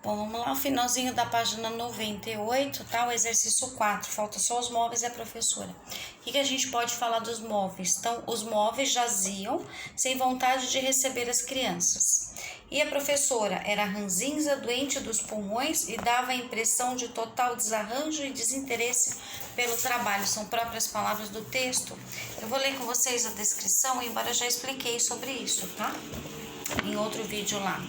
Bom, vamos lá, o finalzinho da página 98, tá? O exercício 4, falta só os móveis e a professora. O que a gente pode falar dos móveis? Então, os móveis jaziam sem vontade de receber as crianças. E a professora era ranzinza, doente dos pulmões e dava a impressão de total desarranjo e desinteresse pelo trabalho. São próprias palavras do texto. Eu vou ler com vocês a descrição, embora eu já expliquei sobre isso, tá? Em outro vídeo lá,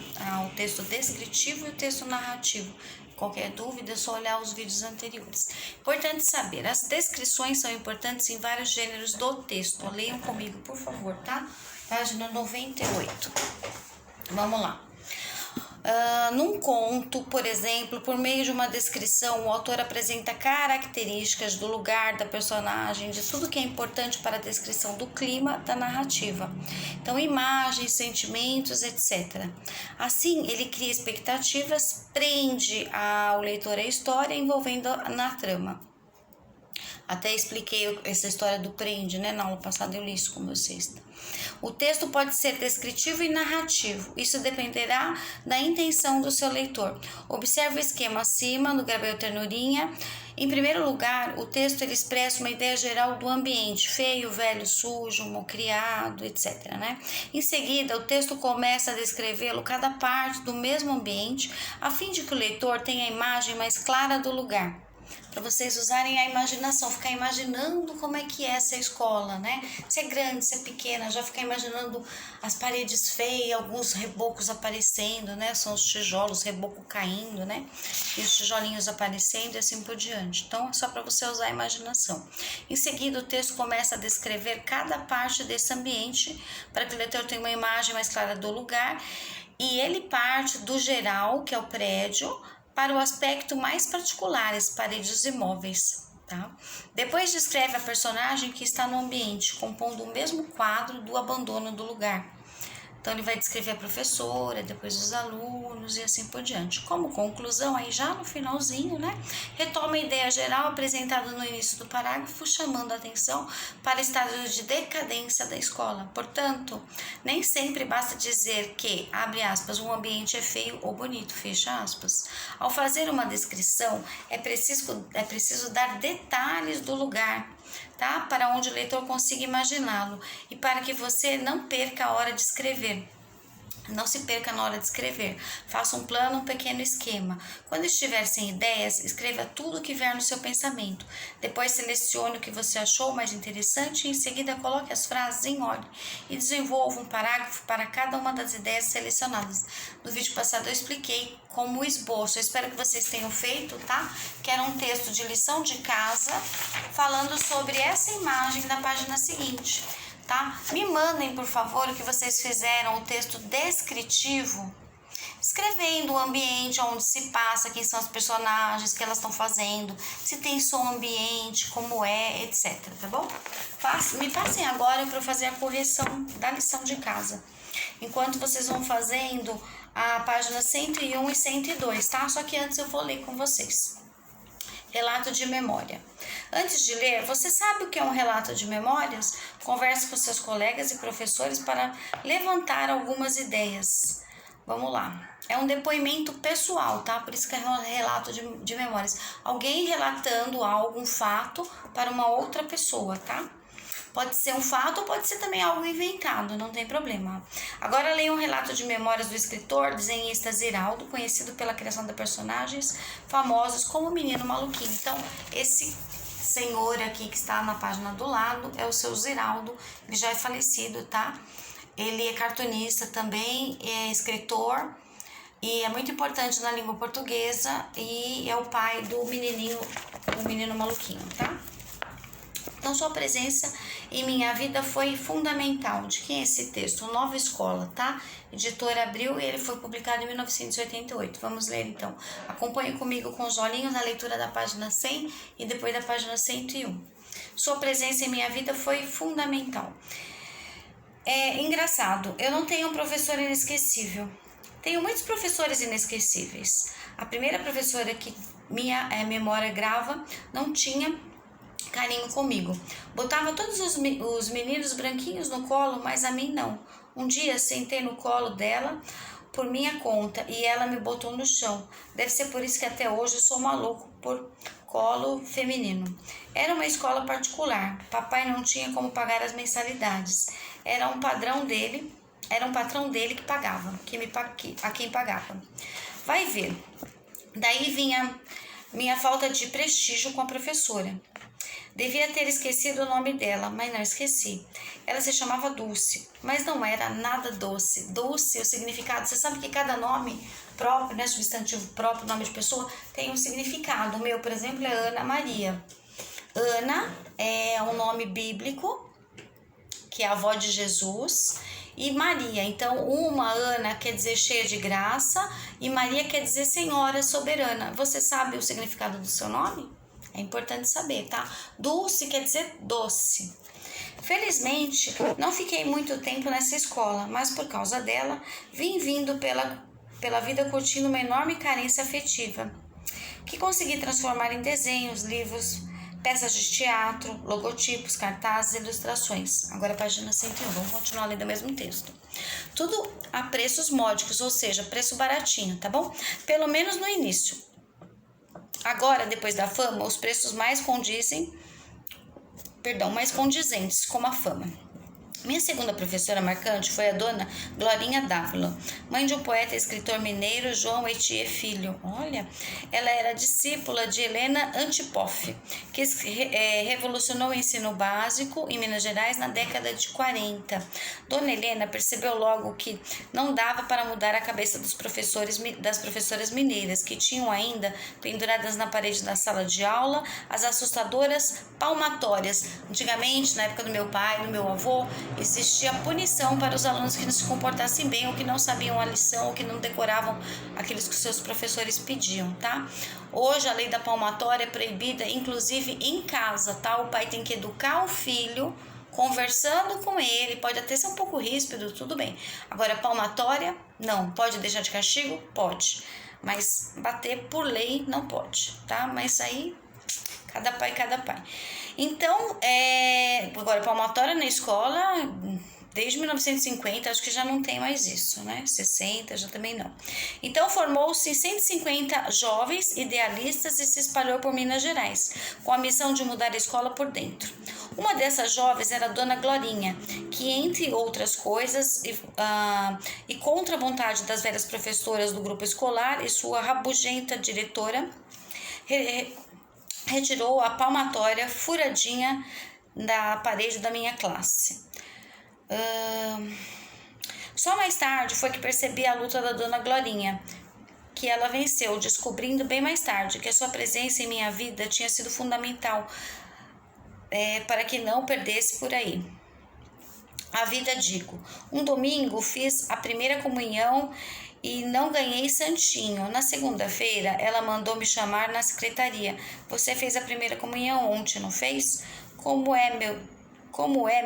o texto descritivo e o texto narrativo. Qualquer dúvida é só olhar os vídeos anteriores. Importante saber, as descrições são importantes em vários gêneros do texto. Leiam comigo, por favor, tá? Página 98. Vamos lá. Num conto, por exemplo, por meio de uma descrição, o autor apresenta características do lugar, da personagem, de tudo que é importante para a descrição do clima da narrativa. Então, imagens, sentimentos, etc. Assim, ele cria expectativas, prende o leitor à história, envolvendo na trama. Até expliquei essa história do prende, né? Na aula passada eu li isso com vocês. O texto pode ser descritivo e narrativo. Isso dependerá da intenção do seu leitor. Observe o esquema acima, no Gabriel Ternurinha. Em primeiro lugar, o texto ele expressa uma ideia geral do ambiente, feio, velho, sujo, malcriado, etc. Né? Em seguida, o texto começa a descrevê-lo cada parte do mesmo ambiente, a fim de que o leitor tenha a imagem mais clara do lugar. Para vocês usarem a imaginação, ficar imaginando como é que é essa escola, né? Se é grande, se é pequena, já ficar imaginando as paredes feias, alguns rebocos aparecendo, né? São os tijolos, reboco caindo, né? E os tijolinhos aparecendo e assim por diante. Então, é só para você usar a imaginação. Em seguida, o texto começa a descrever cada parte desse ambiente, para que o leitor tenha uma imagem mais clara do lugar, e ele parte do geral, que é o prédio, para o aspecto mais particular, as paredes e móveis, tá? Depois descreve a personagem que está no ambiente, compondo o mesmo quadro do abandono do lugar. Então, ele vai descrever a professora, depois os alunos e assim por diante. Como conclusão, aí já no finalzinho, né? Retoma a ideia geral apresentada no início do parágrafo, chamando a atenção para o estado de decadência da escola. Portanto, nem sempre basta dizer que, abre aspas, um ambiente é feio ou bonito, fecha aspas. Ao fazer uma descrição, é preciso dar detalhes do lugar, tá? Para onde o leitor consiga imaginá-lo e para que você não perca a hora de escrever. Não se perca na hora de escrever. Faça um plano, um pequeno esquema. Quando estiver sem ideias, escreva tudo o que vier no seu pensamento. Depois selecione o que você achou mais interessante e em seguida coloque as frases em ordem e desenvolva um parágrafo para cada uma das ideias selecionadas. No vídeo passado eu expliquei como esboço. Eu espero que vocês tenham feito, tá? Que era um texto de lição de casa falando sobre essa imagem da página seguinte. Tá? Me mandem, por favor, o que vocês fizeram, o texto descritivo, escrevendo o ambiente onde se passa, quem são os personagens, o que elas estão fazendo, se tem som ambiente, como é, etc. Tá bom? Me passem agora para eu fazer a correção da lição de casa. Enquanto vocês vão fazendo a página 101 e 102, tá? Só que antes eu vou ler com vocês. Relato de memória. Antes de ler, você sabe o que é um relato de memórias? Converse com seus colegas e professores para levantar algumas ideias. Vamos lá. É um depoimento pessoal, tá? Por isso que é um relato de memórias. Alguém relatando algo, um fato, para uma outra pessoa, tá? Pode ser um fato ou pode ser também algo inventado, não tem problema. Agora leia um relato de memórias do escritor, desenhista Ziraldo, conhecido pela criação de personagens famosos como o Menino Maluquinho. Então, esse senhor aqui que está na página do lado é o seu Ziraldo, ele já é falecido, tá? Ele é cartunista também, é escritor e é muito importante na língua portuguesa e é o pai do Menino Maluquinho, tá? Então, sua presença em minha vida foi fundamental. De quem é esse texto? Nova Escola, tá? Editora Abril, e ele foi publicado em 1988. Vamos ler, então. Acompanhe comigo com os olhinhos na leitura da página 100 e depois da página 101. Sua presença em minha vida foi fundamental. É engraçado, eu não tenho um professor inesquecível. Tenho muitos professores inesquecíveis. A primeira professora que minha memória grava não tinha carinho comigo. Botava todos os meninos branquinhos no colo, mas a mim não. Um dia sentei no colo dela, por minha conta e ela me botou no chão. Deve ser por isso que até hoje eu sou maluco por colo feminino. Era uma escola particular. Papai não tinha como pagar as mensalidades. Era um patrão dele que pagava, a quem pagava. Vai ver. Daí vinha minha falta de prestígio com a professora. Devia ter esquecido o nome dela, mas não esqueci. Ela se chamava Dulce, mas não era nada doce. Dulce, o significado, você sabe que cada nome próprio, né, substantivo próprio, nome de pessoa, tem um significado. O meu, por exemplo, é Ana Maria. Ana é um nome bíblico, que é a avó de Jesus, e Maria. Então, uma Ana quer dizer cheia de graça e Maria quer dizer senhora soberana. Você sabe o significado do seu nome? É importante saber, tá? Dulce quer dizer doce. Felizmente, não fiquei muito tempo nessa escola, mas por causa dela, vim vindo pela vida curtindo uma enorme carência afetiva, que consegui transformar em desenhos, livros, peças de teatro, logotipos, cartazes, ilustrações. Agora a página 101, vamos continuar lendo o mesmo texto. Tudo a preços módicos, ou seja, preço baratinho, tá bom? Pelo menos no início. Agora, depois da fama, os preços mais condizentes com a fama. Minha segunda professora marcante foi a dona Glorinha Dávila, mãe de um poeta e escritor mineiro, João Etier Filho. Olha, ela era discípula de Helena Antipoff, que revolucionou o ensino básico em Minas Gerais na década de 40. Dona Helena percebeu logo que não dava para mudar a cabeça das professoras mineiras, que tinham ainda penduradas na parede da sala de aula as assustadoras palmatórias. Antigamente, na época do meu pai, do meu avô, existia punição para os alunos que não se comportassem bem, ou que não sabiam a lição, ou que não decoravam aqueles que os seus professores pediam, tá? Hoje a lei da palmatória é proibida, inclusive em casa, tá? O pai tem que educar o filho, conversando com ele, pode até ser um pouco ríspido, tudo bem. Agora, palmatória, não. Pode deixar de castigo? Pode. Mas bater por lei não pode, tá? Mas aí, cada pai. Então, agora, palmatória na escola, desde 1950, acho que já não tem mais isso, né? 60, já também não. Então, formou-se 150 jovens idealistas e se espalhou por Minas Gerais, com a missão de mudar a escola por dentro. Uma dessas jovens era a dona Glorinha, que, entre outras coisas, e contra a vontade das velhas professoras do grupo escolar e sua rabugenta diretora, retirou a palmatória furadinha da parede da minha classe. Só mais tarde foi que percebi a luta da dona Glorinha, que ela venceu, descobrindo bem mais tarde que a sua presença em minha vida tinha sido fundamental para que não perdesse por aí. A vida, digo. Um domingo fiz a primeira comunhão e não ganhei santinho. Na segunda-feira, ela mandou me chamar na secretaria. Você fez a primeira comunhão ontem, não fez? Como é,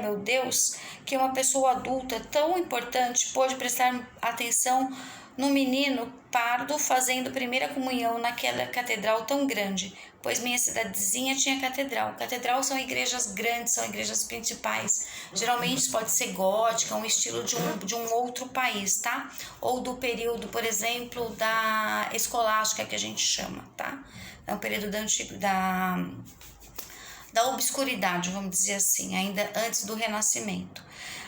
meu Deus, que uma pessoa adulta tão importante pôde prestar atenção no menino pardo fazendo primeira comunhão naquela catedral tão grande, pois minha cidadezinha tinha catedral. Catedral são igrejas grandes, são igrejas principais. Geralmente pode ser gótica, um estilo de um outro país, tá? Ou do período, por exemplo, da escolástica, que a gente chama, tá? É um período da obscuridade, vamos dizer assim, ainda antes do Renascimento.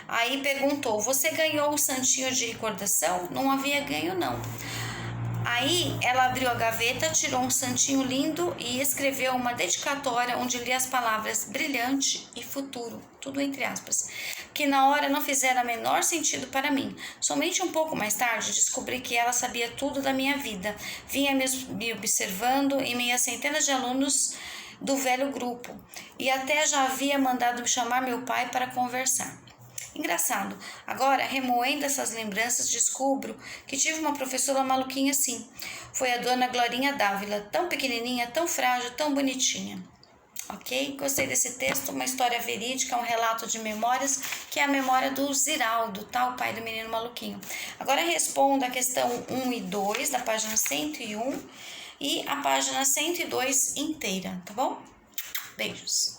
Aí perguntou, você ganhou o santinho de recordação? Não havia ganho, não. Aí ela abriu a gaveta, tirou um santinho lindo e escreveu uma dedicatória onde lia as palavras brilhante e futuro, tudo entre aspas, que na hora não fizeram o menor sentido para mim. Somente um pouco mais tarde descobri que ela sabia tudo da minha vida, vinha me observando em meio a centenas de alunos do velho grupo e até já havia mandado chamar meu pai para conversar. Engraçado, agora, remoendo essas lembranças, descubro que tive uma professora maluquinha assim. Foi a dona Glorinha Dávila, tão pequenininha, tão frágil, tão bonitinha. Ok? Gostei desse texto, uma história verídica, um relato de memórias, que é a memória do Ziraldo, tá? O pai do menino maluquinho. Agora responda a questão 1 e 2 da página 101 e a página 102 inteira, tá bom? Beijos!